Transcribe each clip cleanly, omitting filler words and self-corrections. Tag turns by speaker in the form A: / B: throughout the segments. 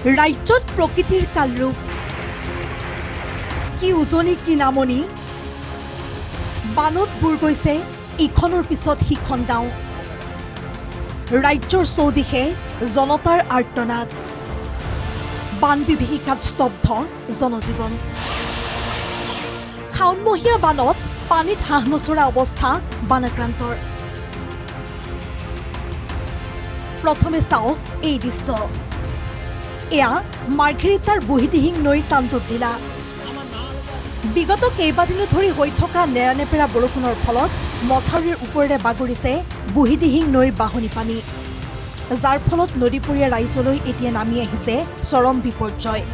A: ৰাজ্যত প্ৰকৃতিৰ কালৰূপ কি উজনি কি নামনি বানত বুৰ গৈছে ইখনৰ পিছত সিখন গাঁও ৰাজ্যৰ চৌদিশে জনতাৰ আৰ্তনাদ বান বিভীষিকাত স্তব্ধ জনজীৱন শাওণমহীয়া বানত পানীত হাঁহ নচৰা অৱস্থা বানাক্ৰান্তৰ প্ৰথমে চাওক এই দৃশ্য এয়া মাৰ্ঘেৰিটাৰ বুঢ়ীদিহিং নৈৰ তাণ্ডৱ লীলা বিগত কেইবাদিনো ধৰি হৈ থকা নেৰানেপেৰা বৰষুণৰ ফলত মথাউৰিৰ ওপৰেৰে বাগৰিছে বুঢ়ীদিহিং নৈৰ বাঢ়নী পানী যাৰ ফলত নদীপৰীয়া ৰাইজলৈ এতিয়া নামি আহিছে চৰম বিপৰ্যয়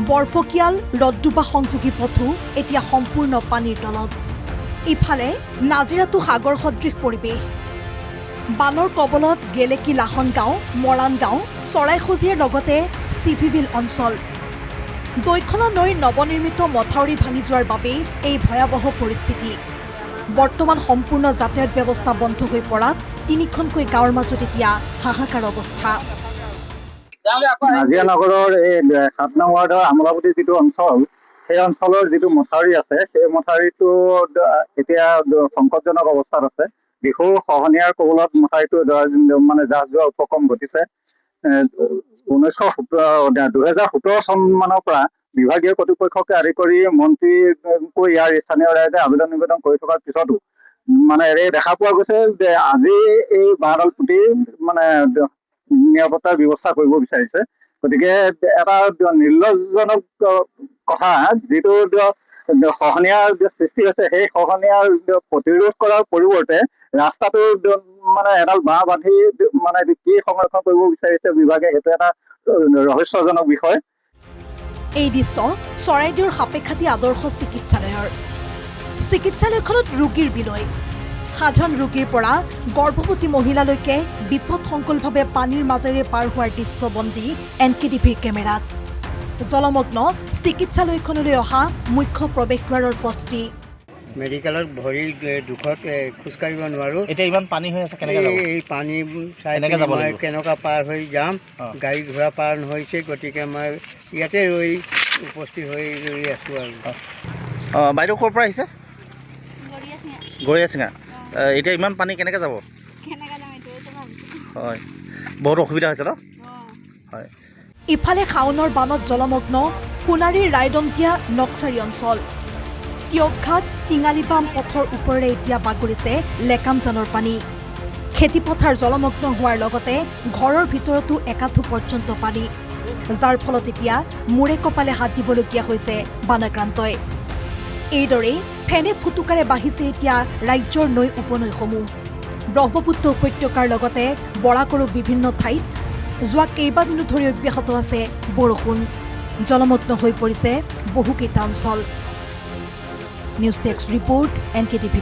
A: বৰফকিয়াল ৰদ্দুবা সংযোগী পথো এতিয়া সম্পূৰ্ণ পানীৰ তলত ইফালে নাজিৰাটো সাগৰ সদৃশ পৰিৱেশ বানৰ কবলত গেলেকী লাহন গাঁও মৰাণ গাঁও চৰাইখজিয়াৰ লগতে চিভিবিল অঞ্চল দৈখনা নৈৰ নৱনিৰ্মিত মথাউৰি ভাঙি যোৱাৰ বাবেই এই ভয়াৱহ পৰিস্থিতি বৰ্তমান সম্পূৰ্ণ যাতায়াত ব্যৱস্থা বন্ধ হৈ পৰাত তিনিখনকৈ গাঁৱৰ মাজত এতিয়া হাহাকাৰ অৱস্থা
B: নাজিৰা নগৰৰ এই ৭ নং ৱাৰ্ডৰ আমোলাপতি যিটো অঞ্চল সেই অঞ্চলৰ যিটো মথাউৰি আছে সেই মথাউৰিটো এতিয়া সংকটজনক অৱস্থাত আছে বিহু খহনীয়াৰ কবলত মথাউৰিটো জাহ যোৱা উপক্ৰম ঘটিছে 2017 চন মানৰ পৰা বিভাগীয় কৰ্তৃপক্ষকে আদি কৰি মন্ত্ৰীকৈ ইয়াৰ স্থানীয় ৰাইজে আবেদন নিবেদন কৰি থকাৰ পিছতো দেখা পোৱা গৈছে যে আজি এই বাঁহডাল পুতি নিৰাপত্তাৰ ব্যৱস্থা কৰিব বিচাৰিছে গতিকে এটা নিৰ্লজ্জনক কথা যিটো খহনীয়াৰ সৃষ্টি হৈছে সেই খহনীয়াৰ প্ৰতিৰোধ কৰাৰ পৰিৱৰ্তে ৰাস্তাটো এডাল বাঁহ বান্ধি কি সংৰক্ষণ কৰিব বিচাৰিছে বিভাগে সেইটো এটা ৰহস্যজনক বিষয়
A: এই দৃশ্য চৰাইদেউৰ সাপেখাতী আদৰ্শ চিকিৎসালয়খনত ৰোগীৰ বিলৈ সাধাৰণ ৰোগীৰ পৰা গৰ্ভৱতী মহিলালৈকে বিপদসংকুলভাৱে পানীৰ মাজেৰে পাৰ হোৱাৰ দৃশ্যবন্দী NKTVৰ কেমেৰাত জলমগ্ন চিকিৎসালয়খনলৈ অহা মুখ্য প্ৰৱেশদ্বাৰৰ পথটি
C: মেডিকেলত ভৰি দুখত খোজকাঢ়িব নোৱাৰোঁ
D: এতিয়া ইমান পানী হৈ আছে কেনেকৈ যাব
C: এই পানী চাই মই কেনেকুৱা পাৰ হৈ যাম গাড়ী ঘোঁৰা পাৰ হৈছে গতিকে মই ইয়াতে ৰৈ উপস্থিত হৈ ৰৈ আছোঁ আৰু
D: বাইদেউ ক'ৰ পৰা আহিছে গৰীয়াচিঙা এতিয়া ইমান পানী কেনেকৈ যাব হয় বহুত অসুবিধা হৈছে ন হয়
A: ইফালে শাওনৰ বানত জলমগ্ন সোণাৰীৰ ৰায়দন্তীয়া নক্সাৰী অঞ্চল তিয়কঘাট টিঙালিবাম পথৰ ওপৰেৰে এতিয়া বাগৰিছে লেকামজানৰ পানী খেতিপথাৰ জলমগ্ন হোৱাৰ লগতে ঘৰৰ ভিতৰতো একাঠু পৰ্যন্ত পানী যাৰ ফলত এতিয়া মূৰে কপালে হাত দিবলগীয়া হৈছে বানাক্ৰান্তই এইদৰেই ফেনে ফুটুকাৰে বাঢ়িছে এতিয়া ৰাজ্যৰ নৈ উপনৈসমূহ ব্ৰহ্মপুত্ৰ উপত্যকাৰ লগতে বৰাকৰো বিভিন্ন ঠাইত যোৱা কেইবাদিনো ধৰি অব্যাহত আছে বৰষুণ জলমগ্ন হৈ পৰিছে বহুকেইটা অঞ্চল নিউজ ডেস্ক ৰিপৰ্ট NKTV+